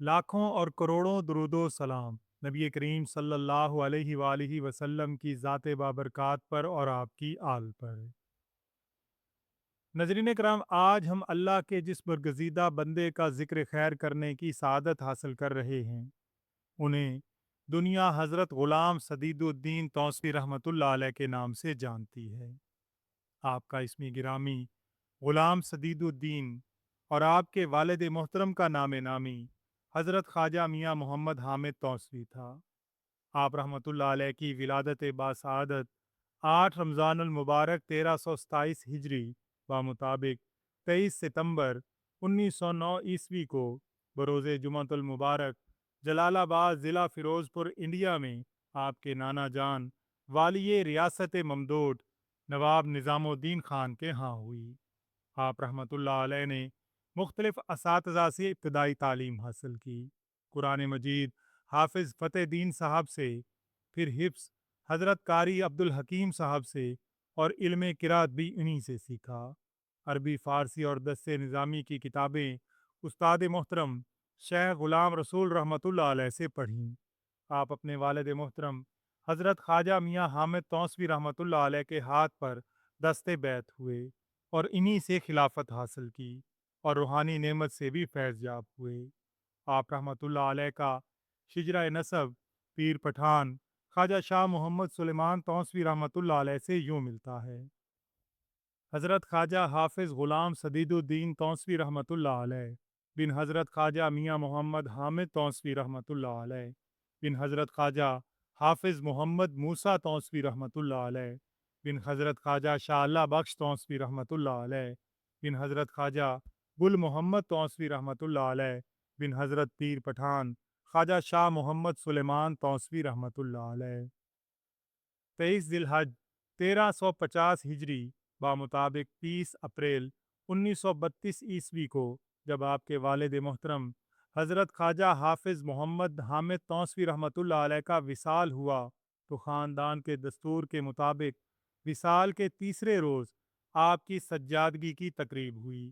लाखों और करोड़ों दुरूदो सलाम नबी करीम सल्लल्लाहु अलैहि वालैहि वसल्लम की ज़ात बाबरकात पर और आपकी आल पर। नजरीन कराम, आज हम अल्लाह के जिस बरगज़ीदा बंदे का ज़िक्र खैर करने की सआदत हासिल कर रहे हैं, उन्हें दुनिया हज़रत ग़ुलाम सदीदुद्दीन तौसी रहमतुल्लाह अलैह के नाम से जानती है। आपका इसमी गिरामी ग़ुलाम सदीदुद्दीन और आपके वालिद मोहतरम का नाम नामी हज़रत ख्वाजा मियाँ मोहम्मद हामिद तौसवी था। आप रहमतुल्लाह अलैह की विलादत बासआदत 8 रमज़ानुल मुबारक 1327 हिजरी व मुताबिक 23 सितंबर 1909 ईस्वी को बरोज़ जुमातुल मुबारक जलालाबाद ज़िला फ़िरोज़पुर इंडिया में आपके नाना जान वालिये रियासत ममदोट नवाब निज़ामुद्दीन ख़ान के यहाँ हुई। आप रहमतुल्लाह अलैह ने मुख्तलिफ असातिज़ा से इब्तदाई तालीम हासिल की। कुरान मजीद हाफिज़ फ़तेह साहब से, फिर हिफ्स हज़रत कारी अब्दुल हकीम साहब से और इल्म किरात भी इन्हीं से सीखा। अरबी फ़ारसी और दस्ते निज़ामी की किताबें उस्ताद मोहतरम शेख ग़ुलाम रसूल रहमतुल्लाह अलैह से पढ़ीं। आप अपने वालिद मोहतरम हज़रत ख्वाजा मियाँ हामिद तौसवी रहमतुल्लाह अलैह के हाथ पर दस्ते बैत हुए और इन्हीं से खिलाफत हासिल की और रूहानी नेमत से भी फैज़ याब हुए। आप रहमतुल्लाह अलैह का शिजरा नसब पीर पठान ख्वाजा शाह मोहम्मद सुलेमान तौसवी रहमतुल्लाह अलैह से यूँ मिलता है। हज़रत ख्वाजा हाफिज़ ग़ुलाम सदीदुद्दीन तौसवी रहमतुल्लाह अलैह बिन हज़रत ख्वाजा मियाँ मोहम्मद हामिद तौसवी रहमतुल्लाह अलैह बिन हज़रत ख्वाजा हाफिज़ मोहम्मद मूसा तौसवी रहमतुल्लाह अलैह बिन हज़रत ख्वाजा शाह अल्लाह बख्श तौसवी रहमतुल्लाह अलैह बिन हज़रत ख्वाजा गुल मोहम्मद तौसवी रहमतुल्लाह अलैह बिन हज़रत पीर पठान ख्वाजा शाह मोहम्मद सुलेमान तौसवी रहमतुल्लाह अलैह। 23 जिलहज 1350 हिजरी मुताबिक 30 अप्रैल 1932 ईस्वी को जब आपके वालिद मोहतरम हज़रत ख्वाजा हाफिज़ मोहम्मद हामिद तौसवी रहमतुल्लाह अलैह का विसाल हुआ, तो ख़ानदान के दस्तूर के मुताबिक विसाल के तीसरे रोज़ आपकी सज्जादगी की तकरीब हुई,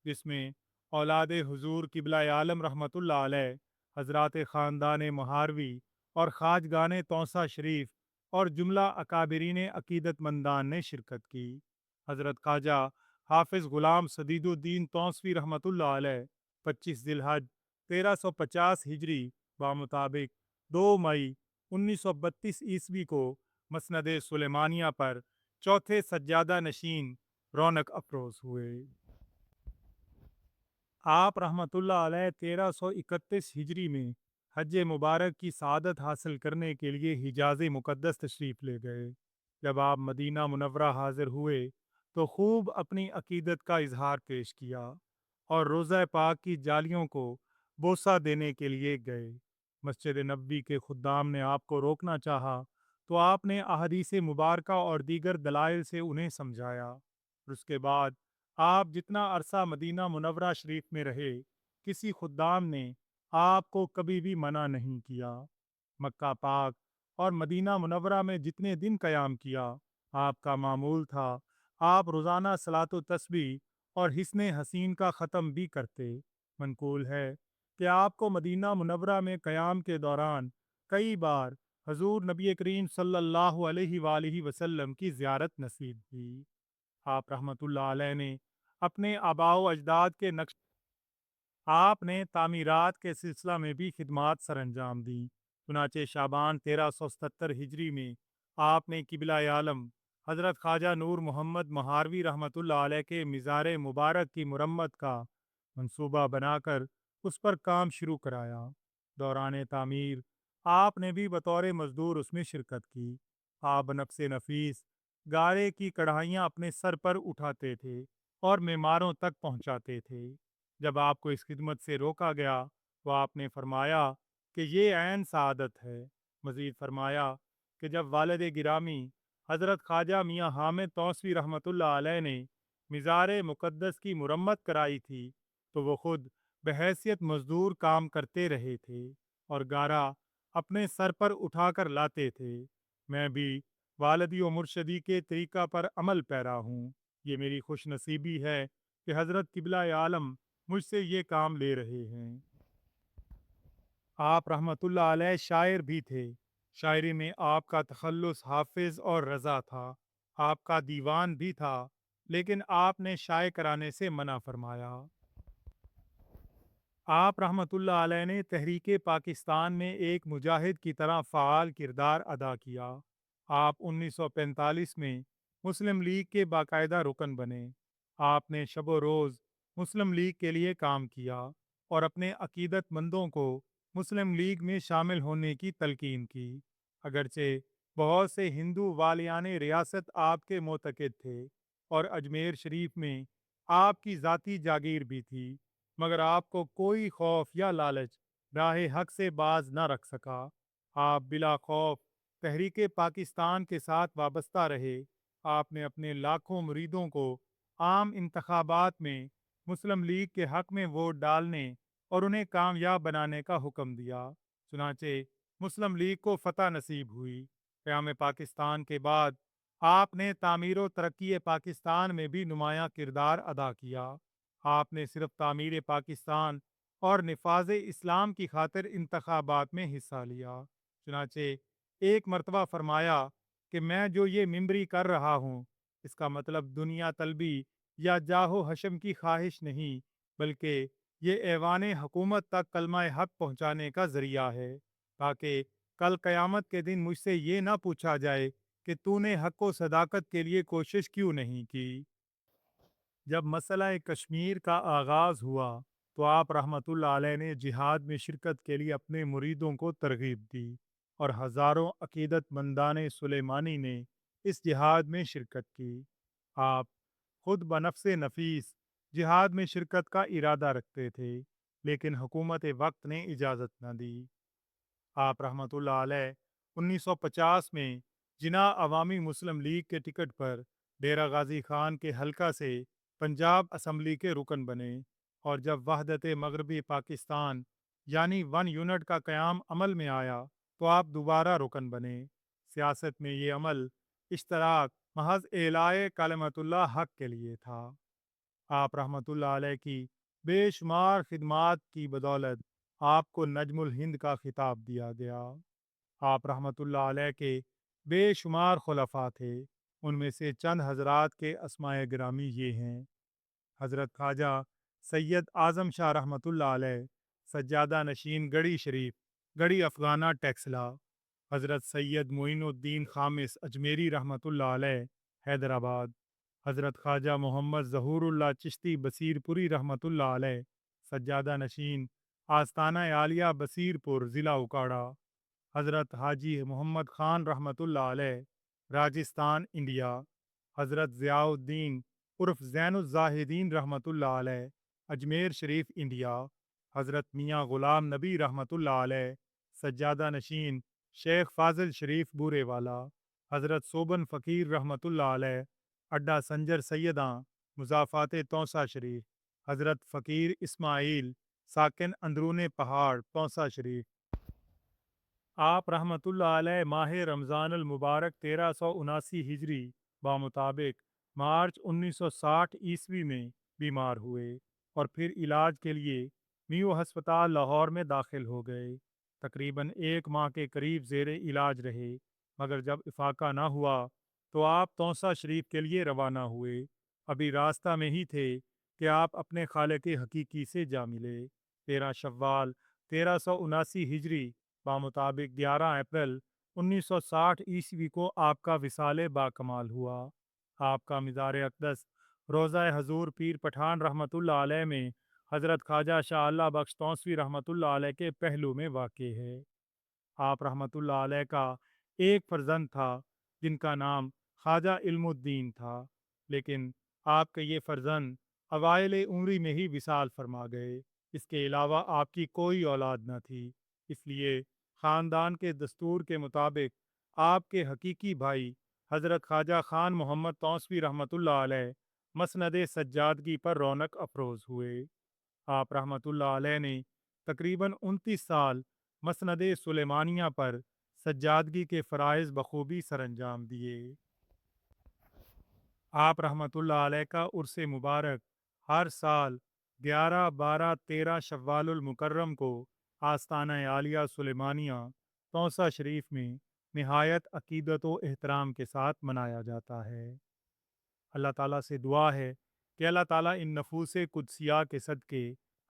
जिसमें औलाद हुजूर किबला आलम रहमतुल्लाह अलैह हज़रात ख़ानदान महारवी और ख़ाजगान तौसा शरीफ और जुमला अकाबरीन अकीदतमंदान ने शिरकत की। हज़रत ख्वाजा हाफिज़ ग़ुलाम सदीदुद्दीन तौसवी रहमतुल्लाह अलैह 25 जिलहज 1350 हिजरी मुताबिक 2 मई 1932 ईस्वी को मसनद सुलेमानिया पर चौथे सज्जादा नशीन रौनक अफरोज़ हुए। आप रहमतुल्लाह अलैह 1331 हिजरी में हज मुबारक की सआदत हासिल करने के लिए हिजाज़ मुक़द्दस तशरीफ़ ले गए। जब आप मदीना मुनव्वरा हाज़िर हुए तो खूब अपनी अकीदत का इजहार पेश किया और रोज़ा पाक की जालियों को बोसा देने के लिए गए। मस्जिद नबवी के खुद्दाम ने आपको रोकना चाहा, तो आपने अहादीस मुबारका और दीगर दलाइल से उन्हें समझाया। और उसके बाद आप जितना अरसा मदीना मुनव्वरा शरीफ में रहे, किसी खुद्दाम ने आपको कभी भी मना नहीं किया। मक्का पाक और मदीना मुनव्वरा में जितने दिन क़याम किया, आपका मामूल था आप रोज़ाना सलातो तस्बीह और हिस्ने हसीन का ख़त्म भी करते। मनकूल है कि आपको मदीना मुनव्वरा में क़याम के दौरान कई बार हजूर नबी करीम सल्लल्लाहु अलैहि वालैहि वसल्लम की ज़ियारत नसीब हुई। आप रहमतुल्लाह अलैह ने अपने आबाओ अजदाद के नक्श आपने तामीरात के सिलसिला में भी खिदमात सरअंजाम दी। चुनाचे शाबान 1377 हिजरी में आपने किबला आलम हज़रत ख्वाजा नूर मोहम्मद महारवी रहमतुल्लाह अलैह के मिज़ार मुबारक की मुरम्मत का मंसूबा बनाकर उस पर काम शुरू कराया। दौरान तामीर आपने भी बतौर मजदूर उसमें शिरकत की। आप बनफ़्से नफीस गारे की कढ़ाइयाँ अपने सर पर उठाते थे और मेमारों तक पहुँचाते थे। जब आपको इस खिदमत से रोका गया तो आपने फरमाया कि ये ऐन सआदत है। मज़ीद फरमाया कि जब वालिद गिरामी हज़रत ख्वाजा मियाँ हामिद तौसवी रहमतुल्लाह अलैह ने मिज़ार मुक़द्दस की मुरम्मत कराई थी, तो वो खुद बहैसियत मजदूर काम करते रहे थे और गारा अपने सर पर उठाकर लाते थे। मैं भी वालिदी व मुर्शदी के तरीक़ा पर अमल पैरा हूँ। ये मेरी खुश नसीबी है कि हज़रत किबला आलम मुझसे ये काम ले रहे हैं। آپ रहमतुल्लाह अलैह शायर भी थे। शायरी में आपका तखल्लुस हाफिज और रज़ा था। आपका दीवान भी था, लेकिन आपने शाये कराने से मना फरमाया। आप रहमतुल्लाह अलैह ने तहरीक पाकिस्तान में एक मुजाहिद की तरह फ़ाल किरदार अदा किया। आप 1945 में मुस्लिम लीग के बाकायदा रुकन बने। आपने शब रोज़ मुस्लिम लीग के लिए काम किया और अपने अकीदतमंदों को मुस्लिम लीग में शामिल होने की तलकीन की। अगरचे बहुत से हिंदू वालियान रियासत आपके मोतक़िद थे और अजमेर शरीफ में आपकी ज़ाती जागीर भी थी, मगर आपको कोई खौफ या लालच राह हक से बाज न रख सका। आप बिला खौफ तहरीक पाकिस्तान के साथ वाबस्ता रहे। आपने अपने लाखों मुरीदों को आम इंतखाबात में मुस्लिम लीग के हक में वोट डालने और उन्हें कामयाब बनाने का हुक्म दिया। चुनाचे मुस्लिम लीग को फतह नसीब हुई। क़याम पाकिस्तान के बाद आपने तामीर व तरक्की पाकिस्तान में भी नुमायाँ किरदार अदा किया। आपने सिर्फ तामीर पाकिस्तान और निफाज इस्लाम की खातिर इंतखाबात में हिस्सा लिया। चुनाचे एक मरतबा फरमाया कि मैं जो ये मिंबरी कर रहा हूँ, इसका मतलब दुनिया तलबी या जाहो हशम की ख्वाहिश नहीं, बल्कि ये ऐवान हुकूमत तक कलमा हक पहुँचाने का ज़रिया है, ताकि कल क़यामत के दिन मुझसे ये ना पूछा जाए कि तूने हक व सदाकत के लिए कोशिश क्यों नहीं की। जब मसला कश्मीर का आगाज़ हुआ, तो आप रहमतुल्लाह अलैह ने जिहाद में शिरकत के लिए अपने मुरीदों को तरगीब दी और हज़ारों अकीदतमंदान सुलेमानी ने इस जिहाद में शिरकत की। आप खुद बनफ्स नफीस जिहाद में शिरकत का इरादा रखते थे, लेकिन हुकूमत वक्त ने इजाज़त न दी। आप रहमतुल्लाह अलैह 1950 में जिना अवामी मुस्लिम लीग के टिकट पर डेरा गाजी खान के हल्का से पंजाब असम्बली के रुकन बने और जब वहदत मगरबी पाकिस्तान यानी वन यूनिट का क़याम अमल में आया, तो आप दोबारा रुकन बने। सियासत में ये अमल इश्तराक महज एलाए कलमतुल्लाह हक के लिए था। आप रहमतुल्लाह अलैह की बेशुमार खिदमात की बदौलत आपको नजमुल हिंद का खिताब दिया गया। आप रहमतुल्लाह अलैह के बेशुमार खुलफा थे। उनमें से चंद हजरात के अस्माए गिरामी ये हैं: हज़रत ख्वाजा सैयद आज़म शाह रहमतुल्लाह अलैह, सज्जादा नशीन गढ़ी शरीफ, गढ़ी अफ़गाना टेक्सला; हज़रत सैयद मोइनुद्दीन खामिस अजमेरी रहमतुल्लाह अलैह, हैदराबाद; हज़रत ख्वाजा मोहम्मद ज़हूरुल्लाह चिश्ती बसीरपुरी रहमतुल्लाह अलैह, सज्जादा नशीन आस्ताना आलिया बसीरपुर, ज़िला उकाड़ा; हज़रत हाजी मोहम्मद ख़ान रहमतुल्लाह अलैह, राजस्थान, इंडिया; हज़रत ज़ियाउद्दीन उर्फ ज़ैनुज़्ज़ाहिदीन रहमतुल्लाह अलैह, अजमेर शरीफ, इंडिया; हज़रत मियाँ ग़ुलाम नबी रहमतुल्लाह अलैह, सज्जादा नशीन शेख फ़ाज़िल शरीफ बूरेवाला; हज़रत सोबन फ़कीर रहमतुल्लाह अलैह, अड्डा संजर सैयदां, मुज़ाफ़ात तौसा शरीफ; हज़रत फ़कीर इस्माइल साकिन अंदरूने पहाड़, तौसा शरीफ। आप रहमतुल्लाह अलैह माह रमज़ानुल मुबारक 1379 हिजरी बामुताबिक मार्च 1960 ईस्वी में बीमार हुए और फिर इलाज के लिए मियो हस्पताल लाहौर में दाखिल हो गए। तकरीबन एक माह के करीब ज़ेर इलाज रहे, मगर जब इफाका ना हुआ तो आप तौसा शरीफ के लिए रवाना हुए। अभी रास्ता में ही थे कि आप अपने खालिक हकीकी से जा मिले। 13 शव्वाल 1379 हिजरी बामुताबिक 11 अप्रैल 1960 ईस्वी को आपका विसाल बाकमाल हुआ। आपका मज़ार अक़दस रोज़ा हजूर पीर पठान रहमतुल्लाह अलैह में हज़रत ख्वाजा शाह अल्लाह बख्श तौसवी रहमतुल्लाह अलैह के पहलू में वाक़े है। आप रहमतुल्लाह अलैह का एक फर्जंद था जिनका नाम ख्वाजा इल्मुद्दीन था, लेकिन आपके ये फर्जंद अवाइल उम्री में ही विसाल फरमा गए। इसके अलावा आपकी कोई औलाद न थी, इसलिए ख़ानदान के दस्तूर के मुताबिक आपके हकीकी भाई हज़रत ख्वाजा ख़ान मोहम्मद तौसवी रहमतुल्लाह अलैह मसनद सज्जादगी पर रौनक अफरोज़ हुए। आप रहमतुल्लाह अलैह ने तकरीबन 29 साल मसनद सुलेमानिया पर सज्जादगी के फ़राइज़ बखूबी सरअंजाम दिए। आप रहमतुल्लाह अलैह का उर्स मुबारक हर साल 11, 12, 13 शव्वालुल मुकर्रम को आस्ताना आलिया सुलेमानिया तौसा शरीफ में नहायत अकीदत व एहतराम के साथ मनाया जाता है। अल्लाह ताला से दुआ है कि अल्लाह ताला इन नफूस कुदसिया के सदके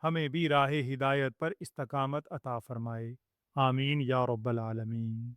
हमें भी राह हिदायत पर इस्तकामत अता फरमाए। आमीन या रब्बल आलमीन।